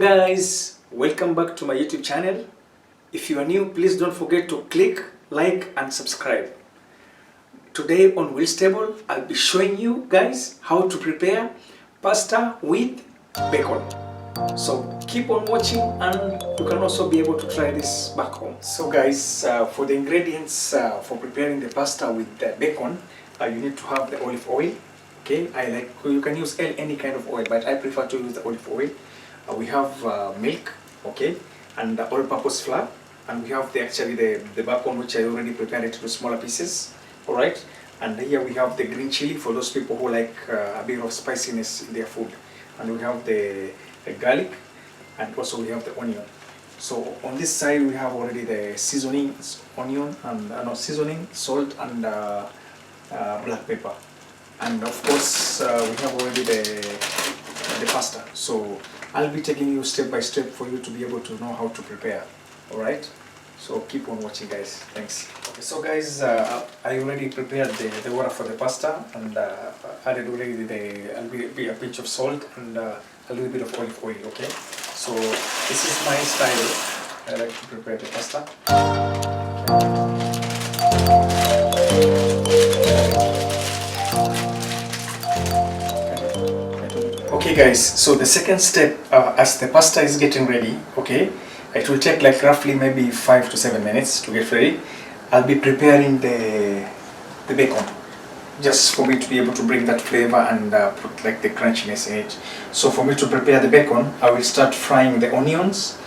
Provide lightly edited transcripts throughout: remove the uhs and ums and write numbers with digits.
guys, welcome back to my YouTube channel. If you are new, please don't forget to click like and subscribe. Today on Will's Table, I'll be showing you guys how to prepare pasta with bacon. So keep on watching and you can also be able to try this back home. So guys, for the ingredients for preparing the pasta with bacon, you need to have the olive oil. Okay, you can use any kind of oil, but I prefer to use the olive oil. We have milk, okay, and all-purpose flour, and we have the bacon, which I already prepared it into smaller pieces. All right, and here we have the green chili for those people who like a bit of spiciness in their food, and we have the garlic, and also we have the onion. So on this side we have already the seasoning, onion and seasoning, salt, and black pepper. And of course, we have already the pasta. So I'll be taking you step by step for you to be able to know how to prepare. All right. So keep on watching, guys. Thanks. Okay. So guys, I already prepared the water for the pasta, and added already a pinch of salt and a little bit of olive oil. Okay. So this is my style. I like to prepare the pasta. Okay guys, so the second step, as the pasta is getting ready, okay, it will take like roughly maybe 5 to 7 minutes to get ready. I'll be preparing the bacon, just for me to be able to bring that flavor and put like the crunchiness in it. So for me to prepare the bacon, I will start frying the onions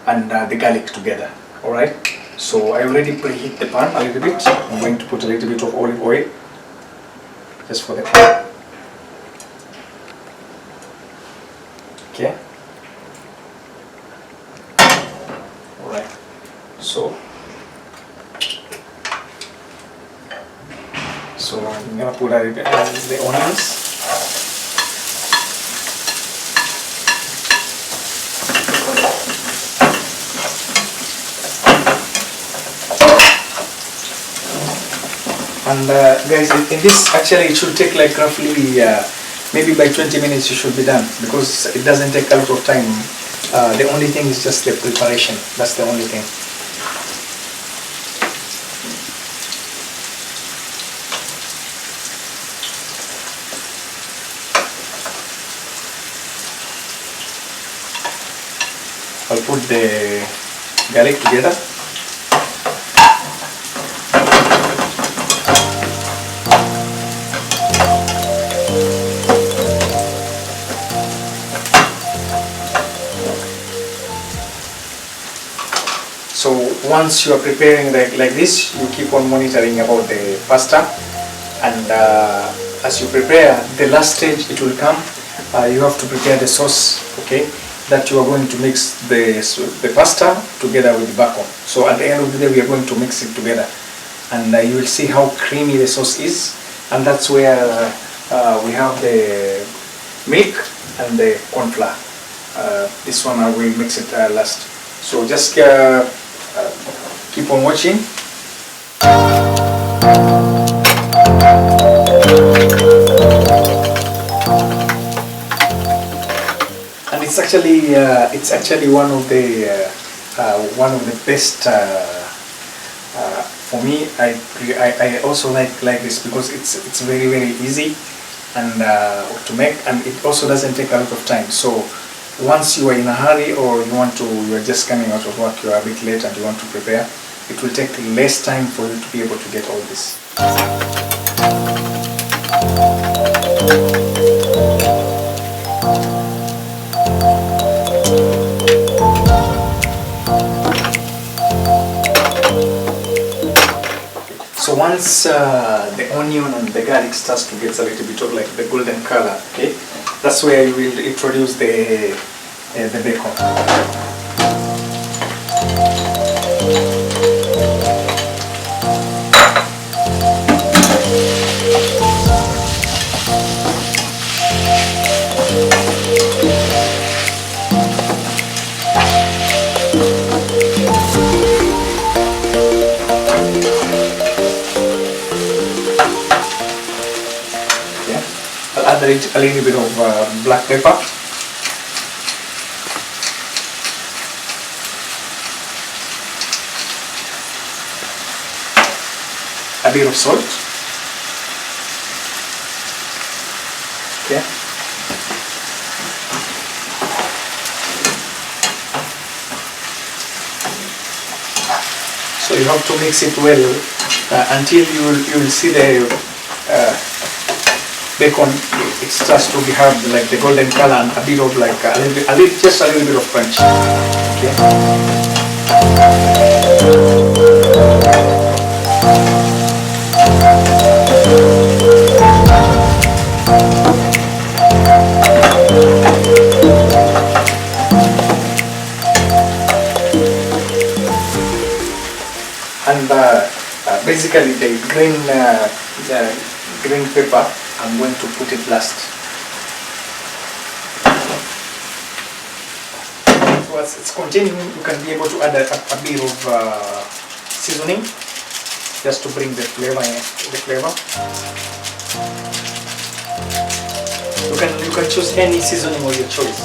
and the garlic together. Alright, so I already preheat the pan a little bit. I'm going to put a little bit of olive oil, just for the pan. Okay. Alright. So I'm gonna put the onions. And guys, in this actually it should take like roughly maybe by 20 minutes you should be done, because it doesn't take a lot of time. The only thing is just the preparation. That's the only thing. I'll put the garlic together. So once you are preparing like this, you keep on monitoring about the pasta, and as you prepare, the last stage it will come. You have to prepare the sauce, okay, that you are going to mix the pasta together with the bacon. So at the end of the day, we are going to mix it together, and you will see how creamy the sauce is, and that's where we have the milk and the corn flour. This one I will mix it last. So just keep on watching. And it's actually one of the best for me. I also like this because it's very easy and to make, and it also doesn't take a lot of time. So once you are in a hurry, or you are just coming out of work, you are a bit late and you want to prepare, it will take less time for you to be able to get all this. So once the onion and the garlic starts to get a little bit of like the golden color, okay, that's where you will introduce the bacon. I'll add a little bit of black pepper. a bit of salt. Okay. So you have to mix it well until you will see the bacon. It starts to have like the golden color and a bit of like just a little bit of crunch. Okay. And basically the green pepper, I'm going to put it last. So as it's continuing, you can be able to add a bit of seasoning just to bring the flavor. You can choose any seasoning of your choice.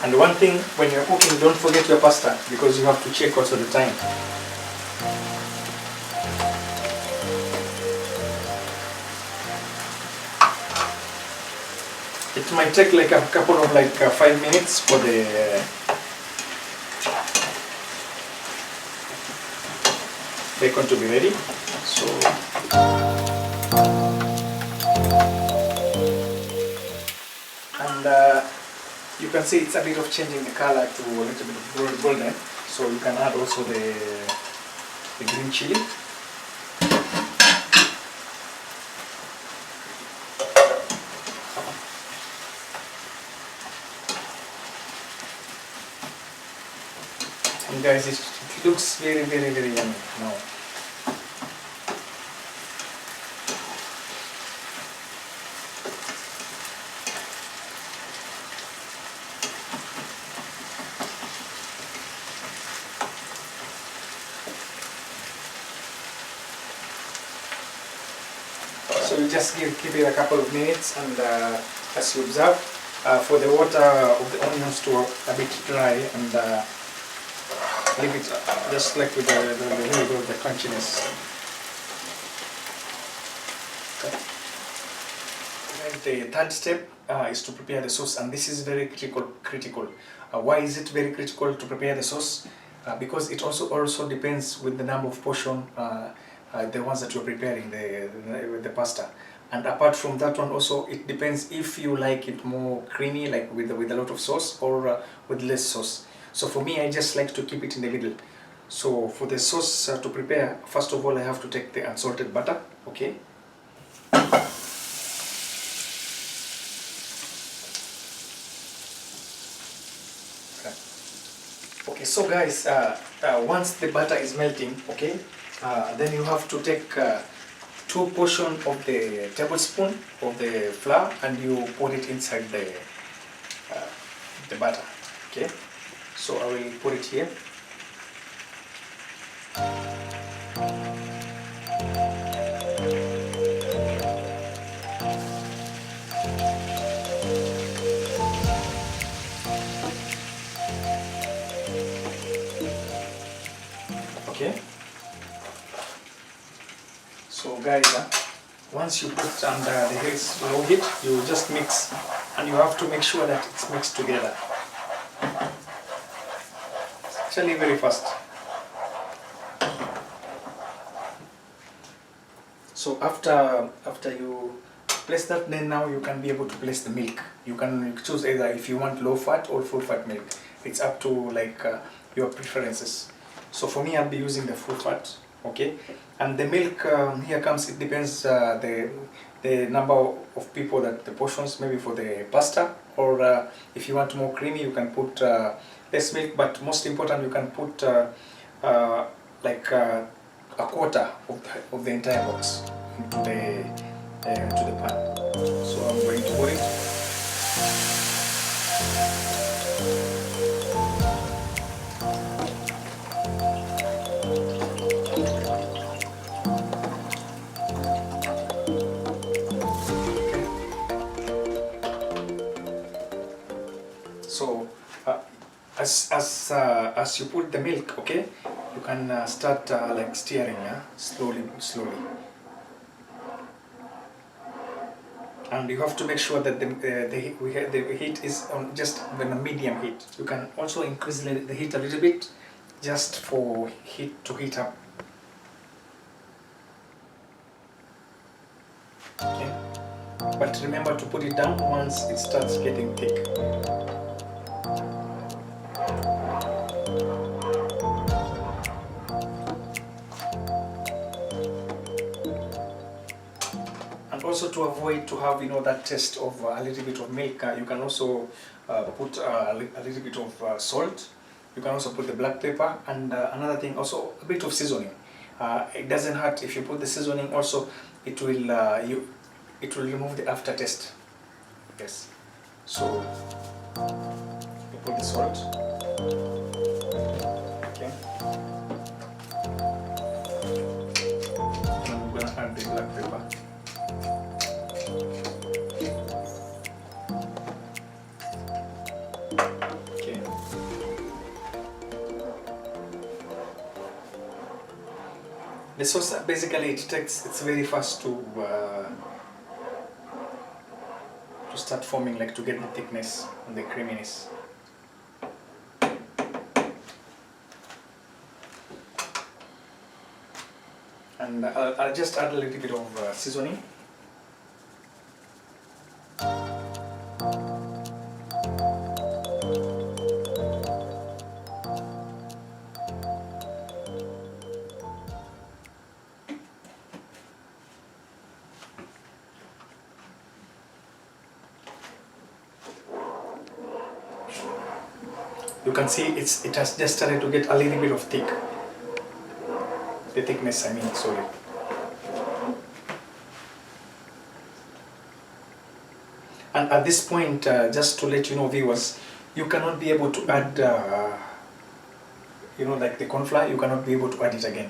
And one thing, when you're cooking, don't forget your pasta, because you have to check also the time. It might take like a couple of 5 minutes for the bacon to be ready. So you can see it's a bit of changing the color to a little bit of golden. So you can add also the green chili. And guys, it looks very yummy now. So you just keep it a couple of minutes, and as you observe, for the water of the onions to a bit dry, and leave it just like with the crunchiness. Okay. The third step is to prepare the sauce, and this is very critical. Why is it very critical to prepare the sauce? Because it also depends with the number of portion, the ones that you're preparing with the pasta. And apart from that one also, it depends if you like it more creamy, like with a lot of sauce, or with less sauce. So for me, I just like to keep it in the middle. So for the sauce to prepare, first of all I have to take the unsalted butter. Okay. Okay, so guys, once the butter is melting, okay, then you have to take 2 portions of the tablespoon of the flour, and you put it inside the butter. Okay, so I will put it here. Okay. So guys, once you put under the heat, low heat, you just mix, and you have to make sure that it's mixed together. It's actually very fast. So after you place that, then now you can be able to place the milk. You can choose either if you want low fat or full fat milk. It's up to your preferences. So for me, I'll be using the full fat. Okay, and the milk here comes. It depends the number of people, that the portions, maybe for the pasta, or if you want more creamy, you can put less milk. But most important, you can put a quarter of the entire box into the pan. So I'm going to put it. uh, as you put the milk, okay, you can start like stirring, slowly, and you have to make sure that the heat is on just on a medium heat. You can also increase the heat a little bit, just for heat to heat up. Okay, but remember to put it down once it starts getting thick. And also to avoid to have that taste of a little bit of milk, you can also put a little bit of salt. You can also put the black pepper, and another thing, also a bit of seasoning. It doesn't hurt if you put the seasoning. Also, it will it will remove the aftertaste. Yes. So you put the salt. Okay. And we're gonna add the black pepper. Okay. The sauce basically it's very fast to start forming, like to get the thickness and the creaminess. And I'll just add a little bit of seasoning. You can see it has just started to get a little bit of thick. The thickness, I mean, sorry. And at this point, just to let you know, viewers, you cannot be able to add, like the corn flour, you cannot be able to add it again,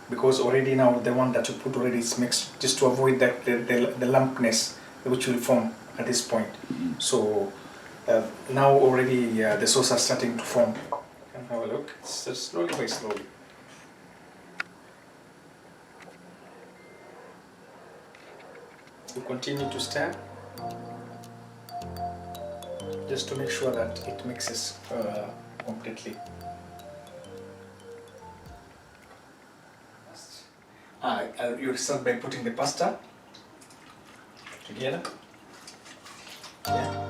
because already now the one that you put already is mixed, just to avoid that the lumpness which will form at this point. So now already the sauce are starting to form. You can have a look. It's just slowly by slowly. You continue to stir, just to make sure that it mixes completely. You start by putting the pasta together. Yeah.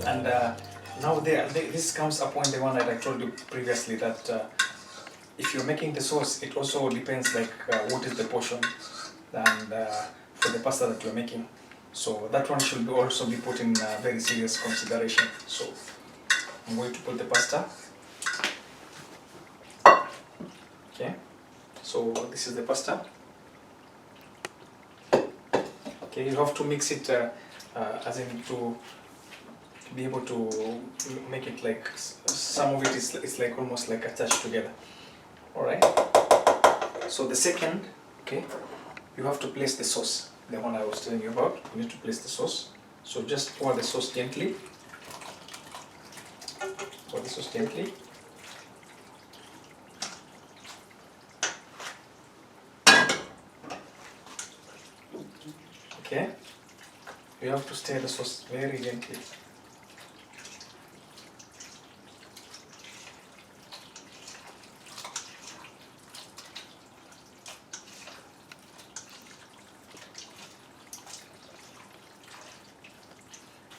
And now this comes upon the one that I told you previously, that if you're making the sauce, it also depends like what is the portion and for the pasta that you're making. So that one should also be put in very serious consideration. So I'm going to put the pasta. Okay, so this is the pasta. Okay, you have to mix it as in to be able to make it like some of it is like almost like attached together. Alright, so the second, okay, you have to place the sauce, the one I was telling you about. You need to place the sauce. So just pour the sauce gently. Pour the sauce gently. Okay, you have to stir the sauce very gently.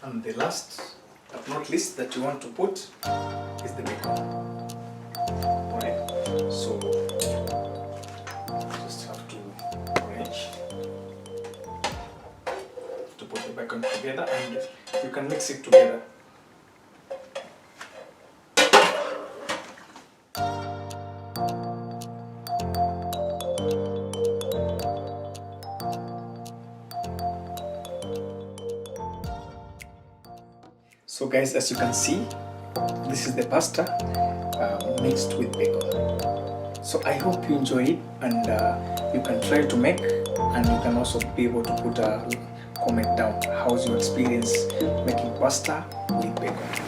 And the last but not least that you want to put is the bacon. Alright, so just have to arrange to put the bacon together, and you can mix it together. So guys, as you can see, this is the pasta mixed with bacon. So I hope you enjoy it, and you can try to make, and you can also be able to put comment down. How's your experience making pasta with bacon?